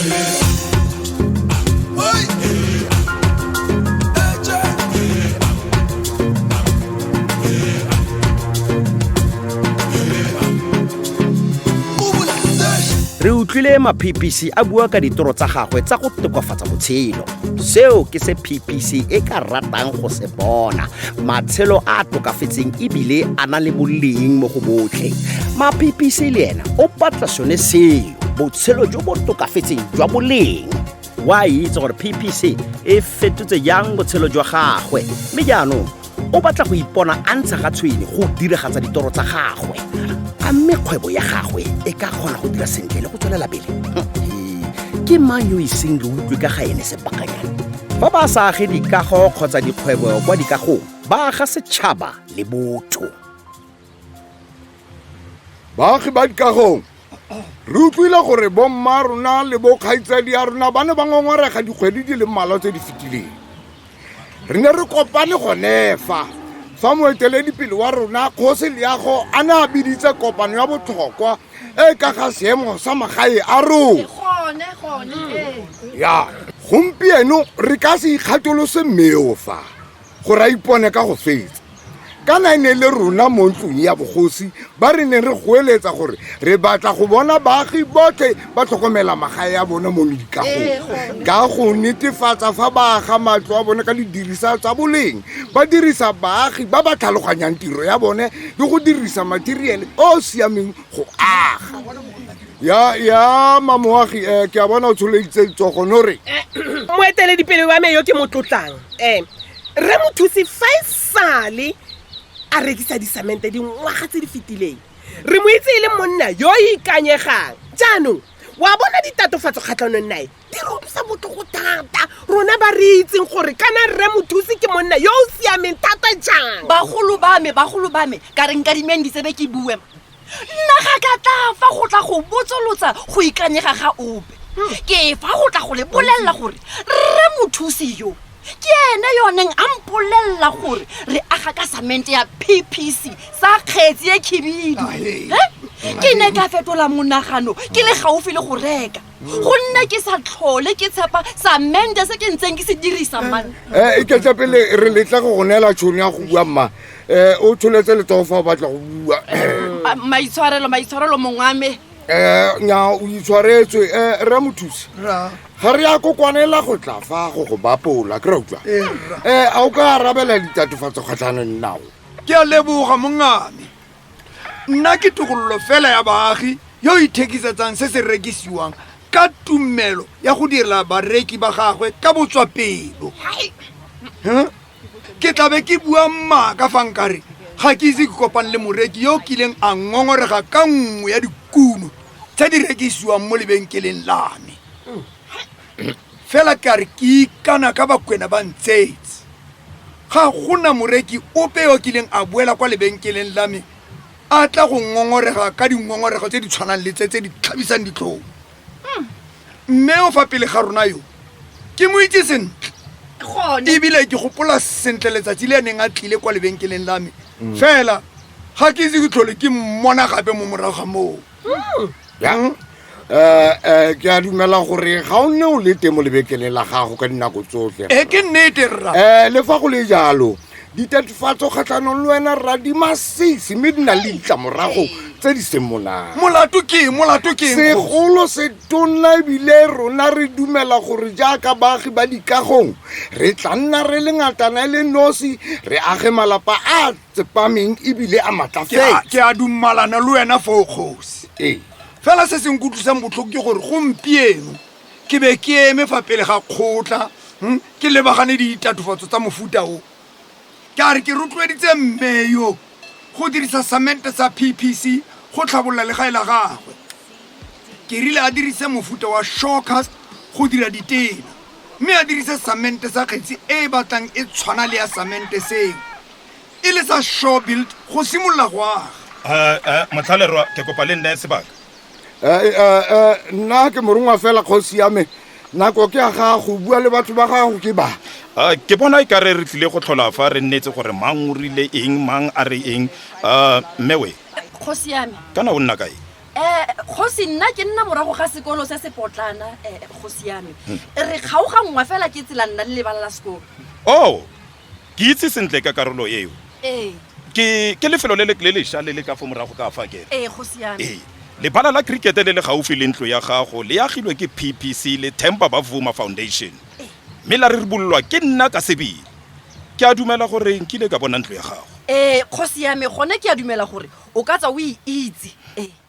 Re utlwile ma-PPC a bua ka ditoro tsa gagwe tsa go tokafatsa botshelo. Seo ke se PPC e ka ratang go se bona. Matshelo a tokafetseng ebile a na le boleng mo go botlhe. Ma-PPC le ena o batla sone seo, botshelo jo bo tokafetseng jwa boleng. Wa itse gore PPC e fetotse yang botshelo jwa gagwe, mme jaanong o batla go ipona a ntsha ga tshwene go diragatsa ditoro tsa gagwe. A mme kgwebo ya gagwe e ka kgona go dira sentle le go tswelela pele. Ke mang yo iseng re utlwe ka ga ene sebakanyana? Ba ba sa age dikago kgotsa dikgwebo kwa dikagong ba aga setšhaba le botho. Baagi ba dikagong, re utlwile gore bomma rona le bokgaitsadi ya rona ba ne ba ngongorega dikgwedi di le mmalwa tse di fetileng. Re ne re kopane gone fa moeteledipele wa rona Kgosi Leago a ne a biditse kopano ya botlhokwa e ka ga seemo sa magae a rona. Ya gompieno re ka se ikgatolose mmeo fa gore a ipone ka go fetsa. Kana ene le rona mo ntlong ya bogosi ba re ne re goeletsa gore re batla go bona baagi botlhe ba tlhokomela magae ya bona mo dikagong ka go netefatsa fa ba aga matlo a bone ka didirisa tsa boleng, ba dirisa baagi ba ba tlhaloganyang tiro ya bone le go dirisa material o siameng go aga. Ya mamoagi ke a bona o tsholeditse tsogo no re moeteledipele wa me yo ke motlotlang re mothusi Faisal a rekisa disamente dingwaga tse di fetileng. Re mo itse le monna yo ikanyegang. Jaanong wa bona ditatofatso kgatlhanong nae di re utlwisa botlhoko thata. Rona ba re itseng gore kana rre mothusi ke monna yo o siameng thata jang. Bagolo ba me ka re nkadimeng disebe ke bue. Nna ga ka tla fa go tla go botsolotsa go ikanyega ga ope. Ke fa go tla go le bolella gore rre mothusi yo ke ene yoneng a mpolella gore re aga ka samente ya PPC sa kgetsi e khibidu. Ke ne ka fetola monagano ke le gaufi le go reka go nna ke sa tlhole ke tshepa samente se ke ntseng ke se dirisa man. E ke tsepele re letla go nela tšhono ya go bua mma o tsholetse letsogo fa o batla go bua. maitshwarelo mongwame nya o itshwaretswe re mothusi ga re ya kokwanela go tla fa go bapola ke ra utlwa a o ka arabela ditatofatso kgatlhanong nao. Ke a leboga mongame, nna ke togololo fela ya baagi yo ithekisetsang se se rekisiwang ka tumelo ya go direla bareki ba gagwe ka botswapelo. Ke tlabe ke bua mmaka fa nkare ga ke itse ke kopane le moreki yo kileng a ngongorega ka nngwe ya dikuno tse di rekisiwang mo lebenkeleng la me. Fela ka re ke ikana ka bakwena ba ntsetse. Ga gona moreki ope yo kileng a boela kwa lebenkeleng la me a tla go ngongorega ka dingongorego tse di tshwanang le tse di tlhabisang ditlhong. Mme o fa pele ga rona yo ke mo itse sentle ebile ke gopola sentle letsatsi le neng a tlile kwa lebenkeleng la me. Fela ga ke itse ke tlhole ke mmona gape mo morago ga moo. Ke a dumela gore ga o nne o le teng mo lebenkeleng la gago ka dinako tsotlhe. Ke nnete rra. Le fa go le jalo ditatofatso kgatlhanong le wena rra di masisi mme di na le ditlamorago tse di seng monate. Molato ke segolo se tona ebile rona re dumela gore jaaka baagi ba dikagong re tla nna re le ngatana le nosi re age malapa a tsepameng ebile a matlafetse. Ke a dumalana le wena fo kgosi. Fela se seng kutlwisang botlhoko ke gore gompieno ke be ke eme fa pele ga kgotla ke lebagane ditatofatso tsa mofuta o. Ke a re ke rotloeditse mmeyo go dirisa samente sa PPC go tlhabolola legae la gagwe. Ke rile a dirise mofuta wa showcast go dira ditena, mme a dirise samente sa kgetsi e batlang e tshwana le ya samente seo e le sa show build go simolola go aga. Motlhalerwa ke kopa le nne sebaka. Nna ke morongwa fela kgosi ya me, nako ke a gago bua le batho ba gago ke ba. Ke bona e ka re tlile go tlhola fa re nnetse gore mang o rile eng mang a re eng. Mmewe kgosi ya me kana o nna kae? kgosi nna ke nna morago ga sekolo se se potlana kgosi yame re kgaogangwa fela ke tsela nna le lebala la sekolo oh ke itse sentle ka karolo eo ee ke lefelo le lešwa le le ka fo morago ka fa kere kgosi yame ee lebala la cricket le le gaufi le ntlo ya gago le agilwe ke PPC le Temba Bavuma Foundation mme la re ribololwa ke nna ka sebele ke a dumela gore nkile ka bona ntlo ya gago kgosi yame gone ke a dumela gore o ka tsa o e itse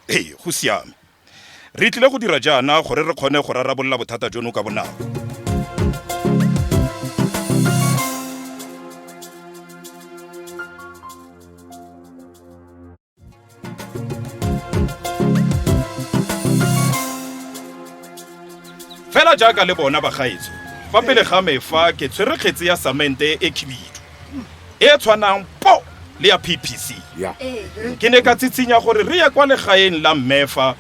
ee go siame re tlile go dira jaana gore re kgone go rarabolola bothata jono ka bonako fela jaaka le bona bagaetso fa pele ga mefa ke tshwere kgetse ya samente e khibidu e tshwanang po le ya PPC ke ne ka tsitsinya gore re ye kwa legaeng la mmefa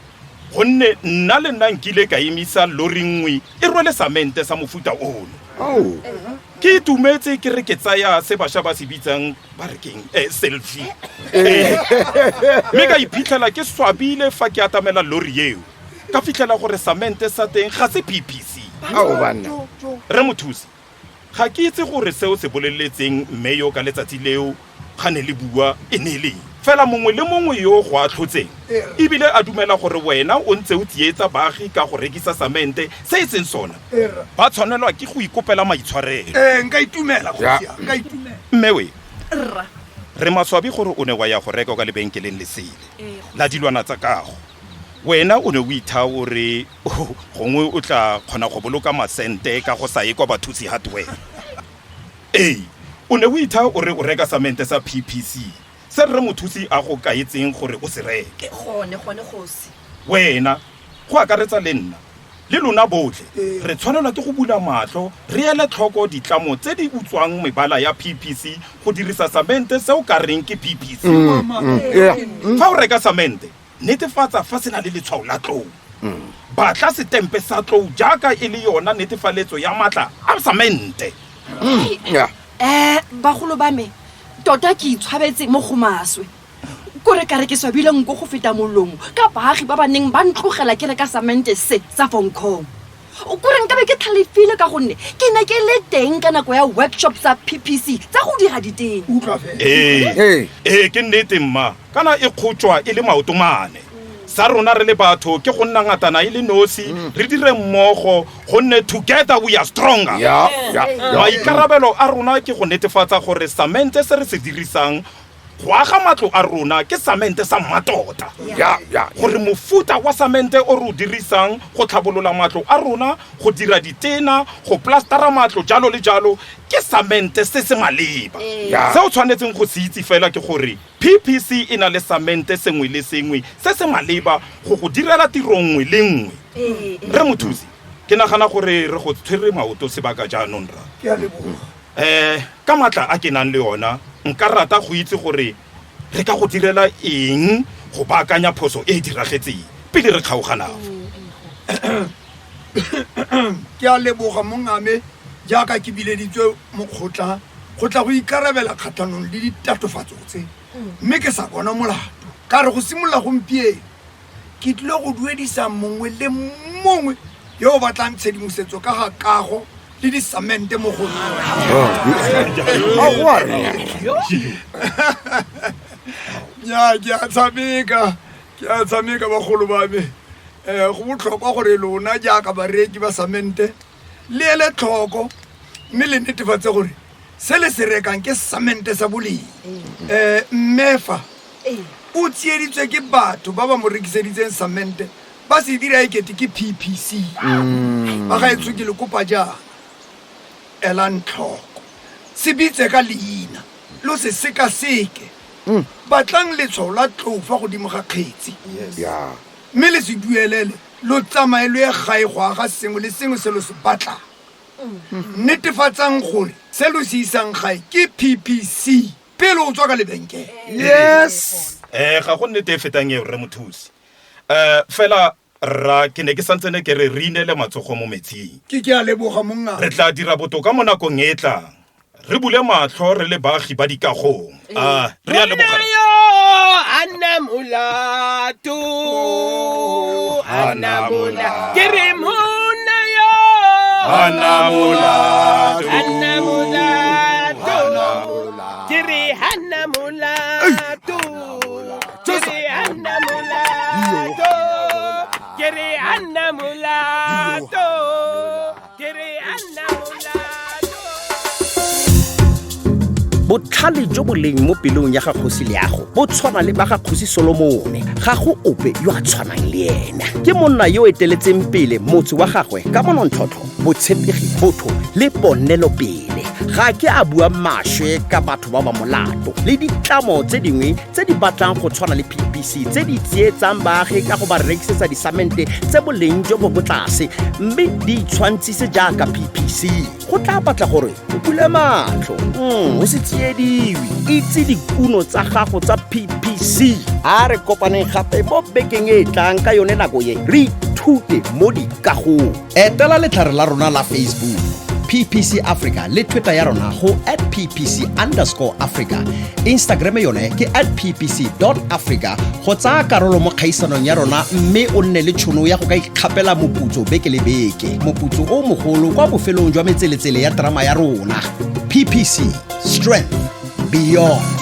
gonne nna le nna nkile ka emisa lori nngwe e rwele samente sa mofuta ono ke itumetse ke re ke tsaya se bašwa ba se bitsang ba re keng selfie mme ka iphitlhela ke swabile fa ke atamela lori eo ka fitlhela gore samente sa teng ga se PPC re mothusi ga ke itse gore seo se boleletseng mme yo ka letsatsi leo ga ne le bua e ne le fela mongwe le mongwe yo go a tlhotseng ebile a dumela gore wena o ntse o tsietsa baagi ka go rekisa samente se e seng sona ba tshwanelwa ke go ikopela maitshwarelo nka itumela nka itumela mme we re maswabi gore o ne wa ya go reka ka lebenkeleng le sele la dilwana tsa kago wena o ne o itha ore gongwe o tla kgona go boloka masente ka go sa ye kwa bathusi hardware o ne o itha ore o reka samente sa PPC se re mothusi a go kaetseng gore o se reke gone kgosi wena go akaretsa le nna le lona botlhe re tshwanelwa ke go bula matlho re ele tlhoko ditlamo tse di utswang mebala ya PPC go dirisa samente se o ka reng ke PPC fa o reka samente netefatsa fa sena le letshwao la tlou batla setempe sa tlou jaaka e le yona netefaletso ya matla a samente bagolo ba me tota ke itshwabetse mo go maswe kore ka re ke swabile nko go feta molomo ka baagi ba ba neng ba ntlogela ke reka samente se sa Foncom kore nka be ke tlhalefile ka gonne ke ne ke le teng ka nako ya workshop sa PPC tsa go dira diteng ke nnete mma kana e kgotswa e le maotomane sa rona re le batho ke go nna ngatana e le nosi re dire mmogo gonne together we are stronger maikarabelo a rona ke go netefatsa gore samente se re se dirisang go aga matlo a rona ke samente sa mmatota gore mofuta wa samente o re o dirisang go tlhabolola matlo a rona go dira ditena go plastara matlo jalo le jalo ke samente se se maleba se o tshwanetseng go se itse fela ke gore PPC e na le samente sengwe le sengwe se se maleba go go direla tiro nngwe le nngwe re mothusi ke nagana gore re go tshwere maoto sebaka jaanong ra ka matla a ke nang le ona nka rata go itse gore re ka go direla eng go baakanya phoso e diragetseng pele re kgaoganao ke a leboga mongame jaaka ke bileditswe mokgotla go tla go ikarabela kgatlhanong le ditatofatso tse mme ke sa bona molato ka re go simolola gompieno ke tlile go duedisa mongwe le mongwe yo o batlang tshedimosetso ka ga kago le disamente mo go ke a tshameka bagolo ba me go botlhokwa gore lona jaaka bareki ba samente le ele tlhoko mme le netefatse gore se le se rekang ke samente sa boleng mmefa o tsieditswe ke batho ba ba mo rekiseditseng samente ba se dira ekete ke PPC ba gaetswe ke le kopa jaana elang tlhoko se bitse ka leina lo se sekaseke batlang letshwao la tlou fa godimo ga kgetsi mme le se duelele lo tsamaye lo ye gae go aga sengwe le sengwe se lo se batlang netefatsang gore se lo se isang gae ke PPC pele o tswa ka lebenkele ga go nnete e fetang eo re mothusi fela ra ke ne ke santsene ke re re inele matsogo mo metsing ke a leboga monga re tla dira botoka mo nakong e tlang re bule matlho re le baagi ba dikagong re a lebogela yo ana molato ana molato ke re monna yo ana molato ana molato ke re hana molato ke re hana molato ke re hana molato ke re hana molato. botlhale jo bo leng mo pelong ya ga kgosi Leago bo tshwana le ba ga kgosi Solomone ga go ope yo a tshwanang le ena ke monna yo eteletseng pele motse wa gagwe ka monontlhotlho botshepegi botho le ponelopele ga ke a bua maswe ka batho ba ba molato le ditlamo tse dingwe tse di batlang go tshwana le PPC tse di tsietsang baagi ka go ba rekisetsa disamente tse boleng jo bo tlase mme di tshwantsise jaaka PPC go tla batla gore o bule matlho o se tsiediwe itse dikuno tsa gago tsa PPC a re kopaneng gape mo bekeng e tlang ka yone nako ye re ithute mo dikagong etela letlhare la rona la Facebook PPC Africa le Twitter ya rona go @ppc_Africa Instagram yone ke @ppc.africa go tsaya karolo mo kgaisanong ya rona mme o nne le tšhono ya go ka ikgapela moputso beke le beke moputso o mogolo kwa bofelong jwa metseletsele ya drama ya rona PPC Strength Beyond.